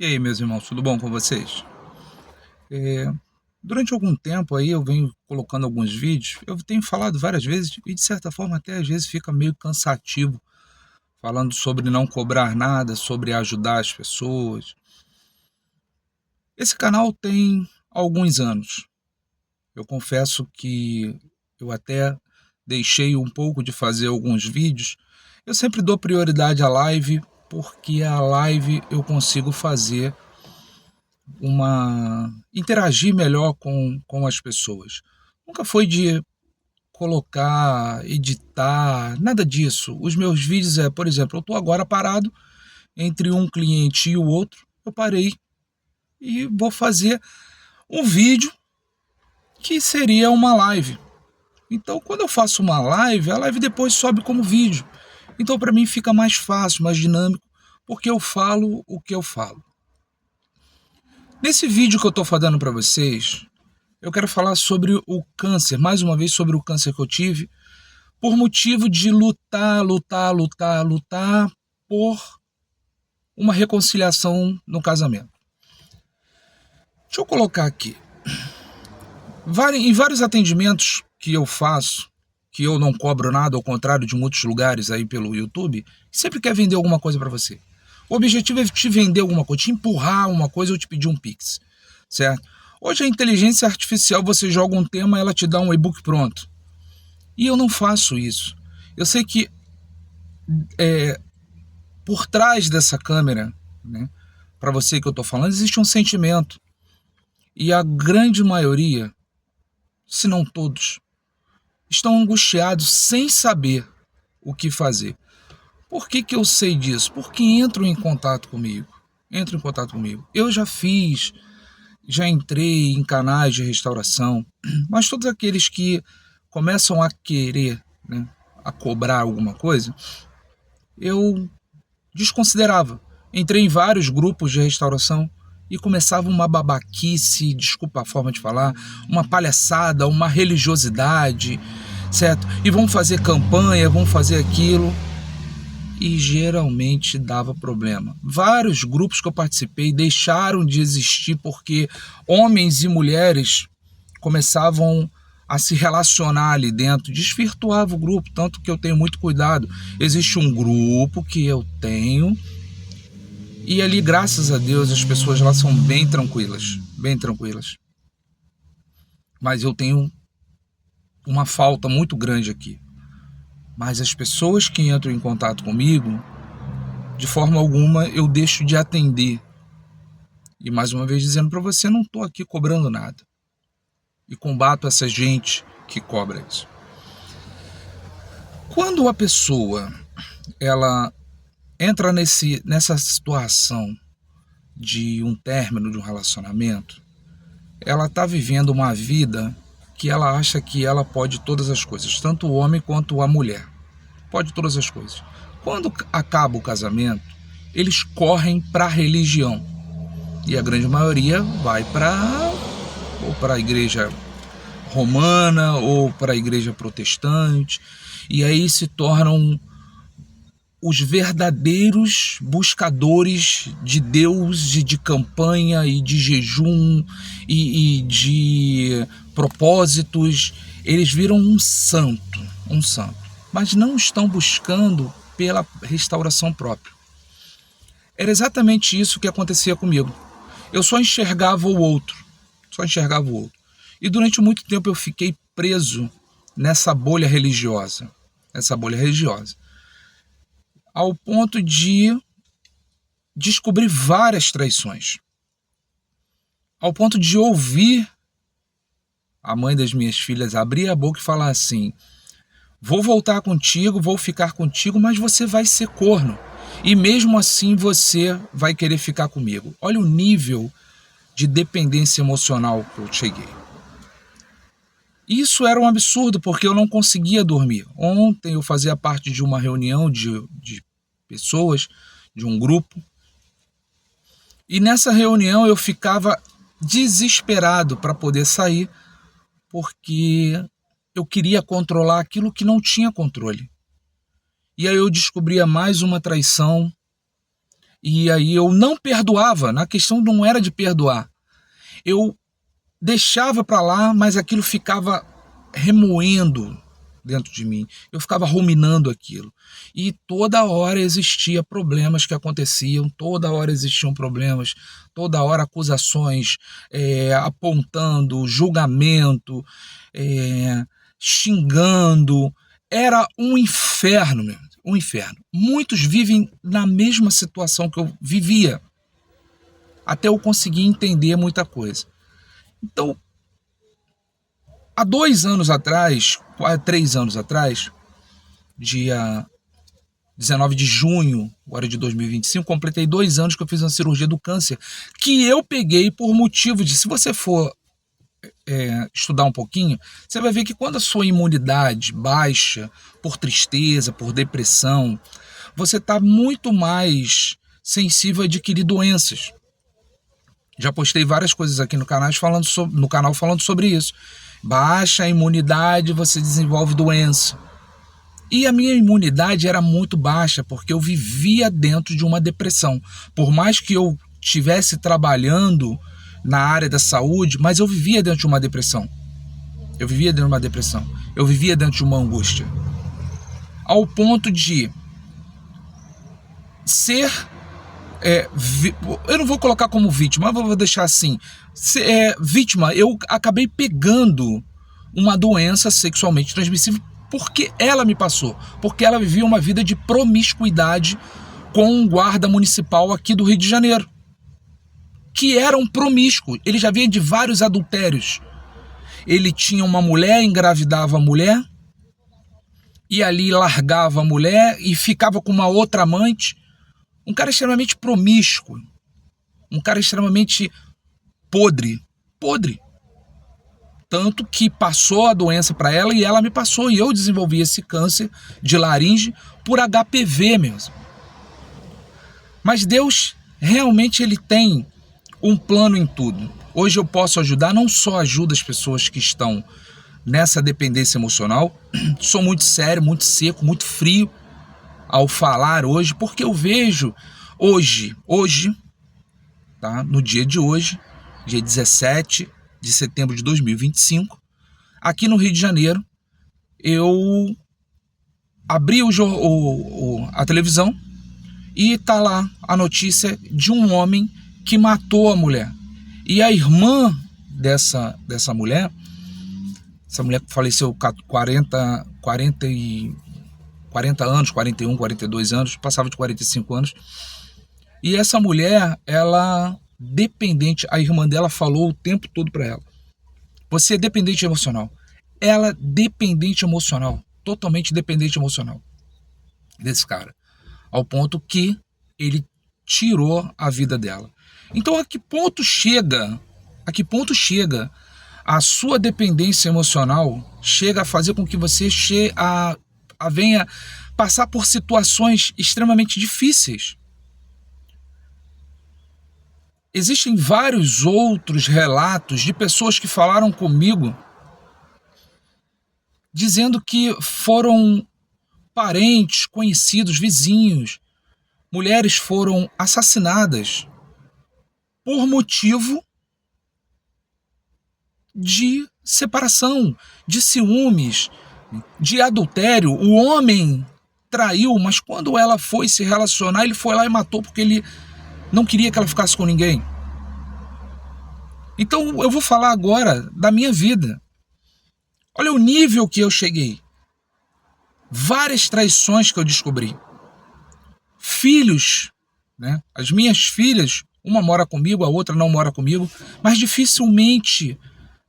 E aí, meus irmãos, tudo bom com vocês? É, Durante algum tempo aí eu venho colocando alguns vídeos, eu tenho falado várias vezes e de certa forma até às vezes fica meio cansativo, falando sobre não cobrar nada, sobre ajudar as pessoas. Esse canal tem alguns anos. Eu confesso que eu até deixei um pouco de fazer alguns vídeos. Eu sempre dou prioridade à live, porque a live eu consigo fazer interagir melhor com as pessoas. Nunca foi de colocar, editar, nada disso. Os meus vídeos por exemplo, eu estou agora parado entre um cliente e o outro, eu parei e vou fazer um vídeo que seria uma live. Então, quando eu faço uma live, a live depois sobe como vídeo. Então, para mim fica mais fácil, mais dinâmico, porque eu falo o que eu falo. Nesse vídeo que eu estou fazendo para vocês, eu quero falar sobre o câncer, mais uma vez sobre o câncer que eu tive, por motivo de lutar por uma reconciliação no casamento. Deixa eu colocar aqui. Em vários atendimentos que eu faço, que eu não cobro nada, ao contrário de muitos lugares aí pelo YouTube, sempre quer vender alguma coisa para você. O objetivo é te vender alguma coisa, te empurrar uma coisa ou te pedir um Pix, certo? Hoje a inteligência artificial, você joga um tema, ela te dá um e-book pronto. E eu não faço isso. Eu sei que por trás dessa câmera, né, para você que eu estou falando, existe um sentimento. E a grande maioria, se não todos, estão angustiados sem saber o que fazer. Por que eu sei disso? Porque entram em contato comigo. Entram em contato comigo. Eu já entrei em canais de restauração, mas todos aqueles que começam a querer, né, a cobrar alguma coisa, eu desconsiderava. Entrei em vários grupos de restauração e começava uma babaquice, desculpa a forma de falar, uma palhaçada, uma religiosidade, certo? E vão fazer campanha, vão fazer aquilo. E geralmente dava problema. Vários grupos que eu participei deixaram de existir porque homens e mulheres começavam a se relacionar ali dentro, desvirtuava o grupo, tanto que eu tenho muito cuidado. Existe um grupo que eu tenho e ali, graças a Deus, as pessoas lá são bem tranquilas, bem tranquilas. Mas eu tenho uma falta muito grande aqui. Mas as pessoas que entram em contato comigo, de forma alguma eu deixo de atender. E mais uma vez dizendo para você, não estou aqui cobrando nada. E combato essa gente que cobra isso. Quando a pessoa ela entra nessa situação de um término de um relacionamento, ela está vivendo uma vida que ela acha que ela pode todas as coisas, tanto o homem quanto a mulher. Pode todas as coisas. Quando acaba o casamento, eles correm para a religião. E a grande maioria vai para a igreja romana ou para a igreja protestante. E aí se tornam os verdadeiros buscadores de Deus e de campanha e de jejum e de propósitos. Eles viram um santo, mas não estão buscando pela restauração própria. Era exatamente isso que acontecia comigo. Eu só enxergava o outro, só enxergava o outro. E durante muito tempo eu fiquei preso nessa bolha religiosa, ao ponto de descobrir várias traições, ao ponto de ouvir a mãe das minhas filhas abrir a boca e falar assim: vou voltar contigo, vou ficar contigo, mas você vai ser corno. E mesmo assim você vai querer ficar comigo. Olha o nível de dependência emocional que eu cheguei. Isso era um absurdo, porque eu não conseguia dormir. Ontem eu fazia parte de uma reunião de pessoas, de um grupo, e nessa reunião eu ficava desesperado para poder sair, porque eu queria controlar aquilo que não tinha controle. E aí eu descobria mais uma traição, E aí eu não perdoava, na questão não era de perdoar. Eu deixava para lá, mas aquilo ficava remoendo dentro de mim. Eu ficava ruminando aquilo. E toda hora existia problemas que aconteciam, toda hora existiam problemas, toda hora acusações, apontando, julgamento, xingando. Era um inferno mesmo, um inferno. Muitos vivem na mesma situação que eu vivia, até eu conseguir entender muita coisa. Então, há 2 anos atrás, 3 anos atrás, dia 19 de junho agora de 2025, completei 2 anos que eu fiz uma cirurgia do câncer, que eu peguei por motivo de, se você for estudar um pouquinho, você vai ver que quando a sua imunidade baixa por tristeza, por depressão, você está muito mais sensível a adquirir doenças. Já postei várias coisas aqui no canal falando sobre isso. Baixa a imunidade, você desenvolve doença. E a minha imunidade era muito baixa, porque eu vivia dentro de uma depressão. Por mais que eu estivesse trabalhando na área da saúde, mas eu vivia dentro de uma depressão. Eu vivia dentro de uma depressão. Eu vivia dentro de uma angústia. Ao ponto de ser... eu não vou colocar como vítima, mas vou deixar assim. Vítima, eu acabei pegando uma doença sexualmente transmissível porque ela me passou. Porque ela vivia uma vida de promiscuidade com um guarda municipal aqui do Rio de Janeiro, que era um promíscuo. Ele já vinha de vários adultérios. Ele tinha uma mulher, engravidava a mulher, e ali largava a mulher e ficava com uma outra amante. Um cara extremamente promíscuo. Um cara extremamente podre. Tanto que passou a doença para ela e ela me passou. E eu desenvolvi esse câncer de laringe por HPV mesmo. Mas Deus realmente ele tem um plano em tudo. Hoje eu posso ajudar, não só ajudo as pessoas que estão nessa dependência emocional. Sou muito sério, muito seco, muito frio ao falar hoje, porque eu vejo hoje, tá? No dia de hoje, dia 17 de setembro de 2025, aqui no Rio de Janeiro, eu abri a televisão e tá lá a notícia de um homem que matou a mulher. E a irmã dessa mulher, essa mulher que faleceu 40 anos, 41, 42 anos, passava de 45 anos. E essa mulher, ela dependente, a irmã dela falou o tempo todo para ela: você é dependente emocional. Ela dependente emocional, totalmente dependente emocional desse cara, ao ponto que ele tirou a vida dela. Então a que ponto chega a sua dependência emocional, chega a fazer com que você venha passar por situações extremamente difíceis? Existem vários outros relatos de pessoas que falaram comigo dizendo que foram parentes, conhecidos, vizinhos, mulheres foram assassinadas por motivo de separação, de ciúmes, de adultério. O homem traiu, mas quando ela foi se relacionar, ele foi lá e matou porque ele não queria que ela ficasse com ninguém. Então eu vou falar agora da minha vida. Olha o nível que eu cheguei. Várias traições que eu descobri. Filhos, né? As minhas filhas, uma mora comigo, a outra não mora comigo, mas dificilmente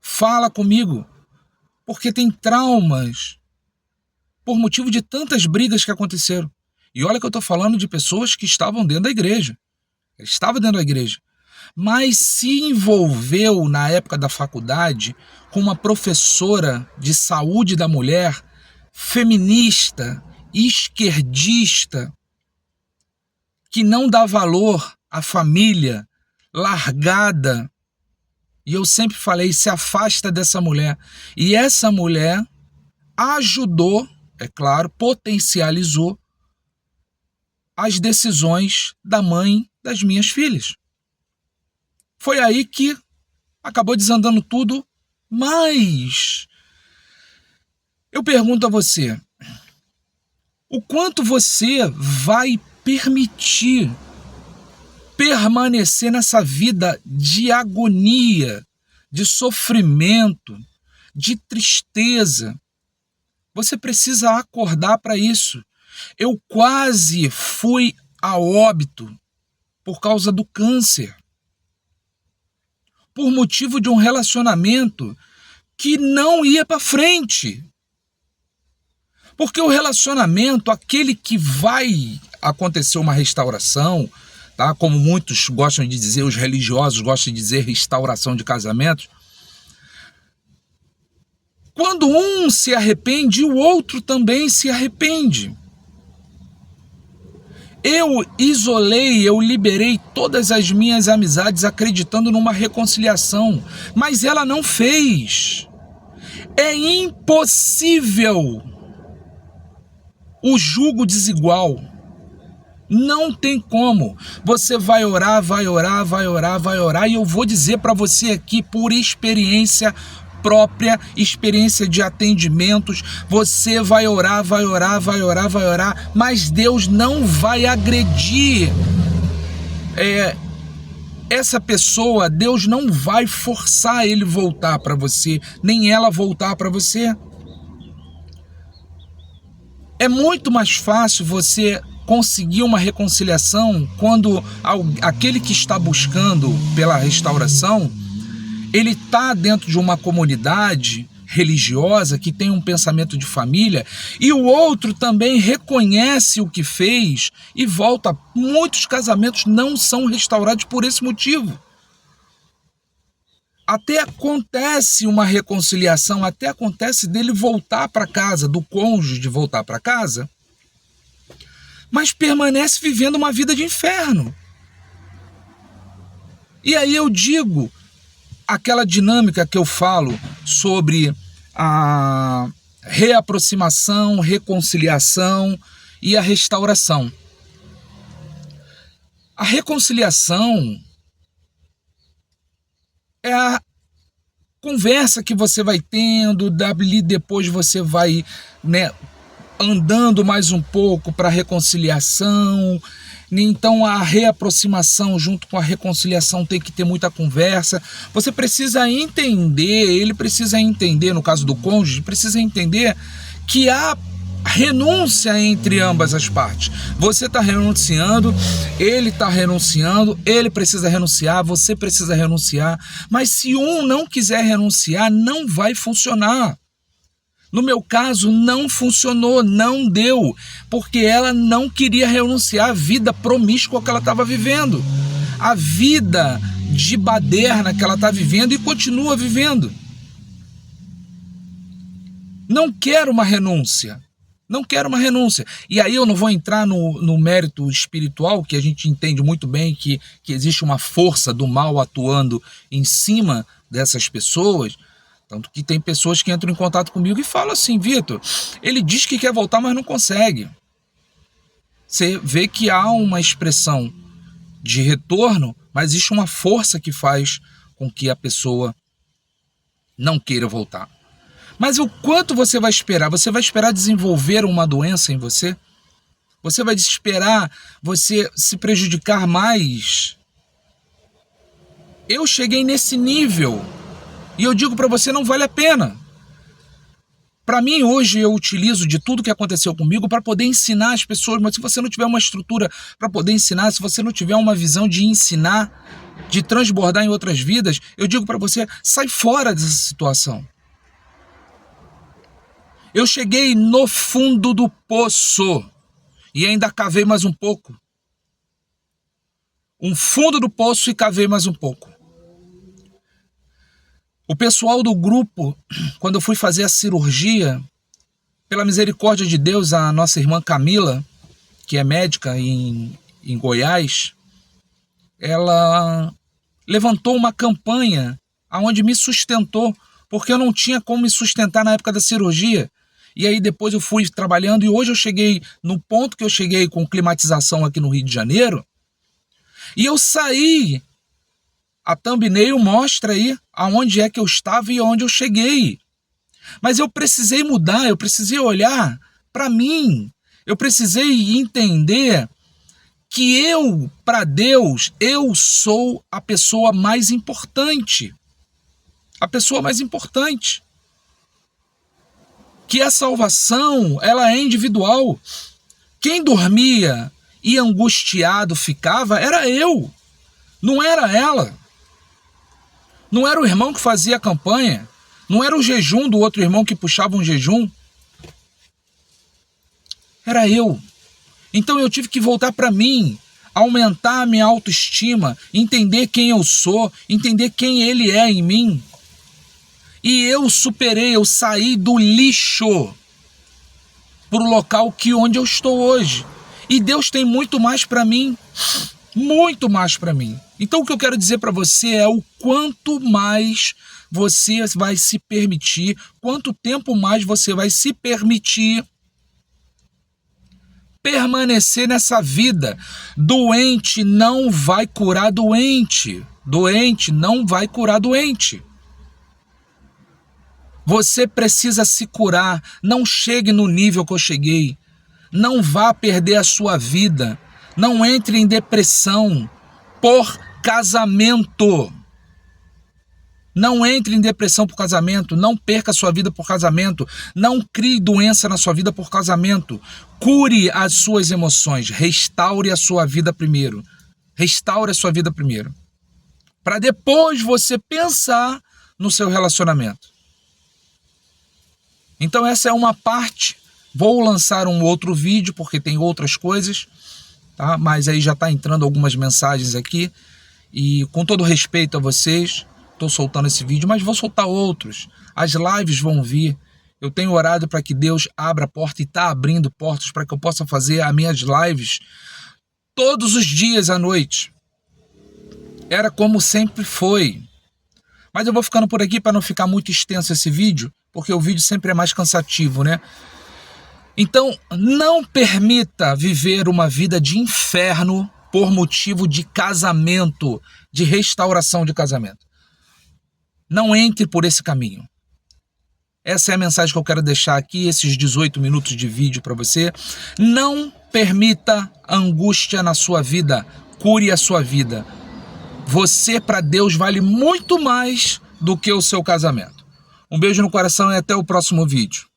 fala comigo, porque tem traumas por motivo de tantas brigas que aconteceram. E olha que eu estou falando de pessoas que estavam dentro da igreja. Estava dentro da igreja, mas se envolveu na época da faculdade com uma professora de saúde da mulher, feminista, esquerdista, que não dá valor à família, largada. E eu sempre falei, se afasta dessa mulher. E essa mulher ajudou, é claro, potencializou as decisões da mãe das minhas filhas. Foi aí que acabou desandando tudo, mas eu pergunto a você, o quanto você vai permitir permanecer nessa vida de agonia, de sofrimento, de tristeza? Você precisa acordar para isso. Eu quase fui a óbito por causa do câncer, por motivo de um relacionamento que não ia para frente. Porque o relacionamento, aquele que vai acontecer uma restauração, tá? Como muitos gostam de dizer, os religiosos gostam de dizer restauração de casamentos, quando um se arrepende, o outro também se arrepende. Eu isolei, eu liberei todas as minhas amizades acreditando numa reconciliação, mas ela não fez. É impossível o jugo desigual. Não tem como. Você vai orar, vai orar, vai orar, vai orar, e eu vou dizer para você aqui por experiência própria, experiência de atendimentos, você vai orar, vai orar, vai orar, vai orar, mas Deus não vai agredir essa pessoa. Deus não vai forçar ele voltar para você, nem ela voltar para você. É muito mais fácil você conseguir uma reconciliação quando aquele que está buscando pela restauração, ele está dentro de uma comunidade religiosa que tem um pensamento de família, e o outro também reconhece o que fez e volta. Muitos casamentos não são restaurados por esse motivo. Até acontece uma reconciliação, até acontece dele voltar para casa, do cônjuge voltar para casa, mas permanece vivendo uma vida de inferno. E aí eu digo, aquela dinâmica que eu falo sobre a reaproximação, reconciliação e a restauração. A reconciliação é a conversa que você vai tendo, dali depois você vai, andando mais um pouco para a reconciliação. Então a reaproximação junto com a reconciliação tem que ter muita conversa. Você precisa entender, ele precisa entender, no caso do cônjuge, precisa entender que há renúncia entre ambas as partes. Você está renunciando, ele está renunciando, ele precisa renunciar, você precisa renunciar. Mas se um não quiser renunciar, não vai funcionar. No meu caso, não funcionou, não deu, porque ela não queria renunciar à vida promíscua que ela estava vivendo, a vida de baderna que ela está vivendo e continua vivendo. Não quero uma renúncia, não quero uma renúncia. E aí eu não vou entrar no mérito espiritual, que a gente entende muito bem que existe uma força do mal atuando em cima dessas pessoas. Tanto que tem pessoas que entram em contato comigo e falam assim: Vitor, ele diz que quer voltar, mas não consegue. Você vê que há uma expressão de retorno, mas existe uma força que faz com que a pessoa não queira voltar. Mas o quanto você vai esperar? Você vai esperar desenvolver uma doença em você? Você vai esperar você se prejudicar mais? Eu cheguei nesse nível. E eu digo para você, não vale a pena. Para mim, hoje, eu utilizo de tudo que aconteceu comigo para poder ensinar as pessoas, mas se você não tiver uma estrutura para poder ensinar, se você não tiver uma visão de ensinar, de transbordar em outras vidas, eu digo para você, sai fora dessa situação. Eu cheguei no fundo do poço e ainda cavei mais um pouco. Um fundo do poço e cavei mais um pouco. O pessoal do grupo, quando eu fui fazer a cirurgia, pela misericórdia de Deus, a nossa irmã Camila, que é médica em Goiás, ela levantou uma campanha onde me sustentou, porque eu não tinha como me sustentar na época da cirurgia. E aí depois eu fui trabalhando e hoje eu cheguei no ponto que eu cheguei com climatização aqui no Rio de Janeiro. E eu saí, a thumbnail mostra aí aonde é que eu estava e aonde eu cheguei. Mas eu precisei mudar, eu precisei olhar para mim. Eu precisei entender que eu, para Deus, eu sou a pessoa mais importante. A pessoa mais importante. Que a salvação, ela é individual. Quem dormia e angustiado ficava era eu, não era ela. Não era o irmão que fazia a campanha, não era o jejum do outro irmão que puxava um jejum. Era eu. Então eu tive que voltar para mim, aumentar a minha autoestima, entender quem eu sou, entender quem ele é em mim. E eu superei, eu saí do lixo para o local onde eu estou hoje. E Deus tem muito mais para mim, muito mais para mim. Então o que eu quero dizer para você é o quanto mais você vai se permitir, quanto tempo mais você vai se permitir permanecer nessa vida. Doente não vai curar doente. Doente não vai curar doente. Você precisa se curar. Não chegue no nível que eu cheguei. Não vá perder a sua vida. Não entre em depressão por casamento. Não entre em depressão por casamento. Não perca a sua vida por casamento. Não crie doença na sua vida por casamento. Cure as suas emoções. Restaure a sua vida primeiro. Restaure a sua vida primeiro. Para depois você pensar no seu relacionamento. Então essa é uma parte. Vou lançar um outro vídeo porque tem outras coisas, tá? Mas aí já está entrando algumas mensagens aqui. E com todo respeito a vocês, estou soltando esse vídeo, mas vou soltar outros. As lives vão vir. Eu tenho orado para que Deus abra a porta e está abrindo portas para que eu possa fazer as minhas lives todos os dias à noite. Era como sempre foi. Mas eu vou ficando por aqui para não ficar muito extenso esse vídeo, porque o vídeo sempre é mais cansativo, né? Então, não permita viver uma vida de inferno por motivo de casamento, de restauração de casamento. Não entre por esse caminho. Essa é a mensagem que eu quero deixar aqui, esses 18 minutos de vídeo para você. Não permita angústia na sua vida. Cure a sua vida. Você, para Deus, vale muito mais do que o seu casamento. Um beijo no coração e até o próximo vídeo.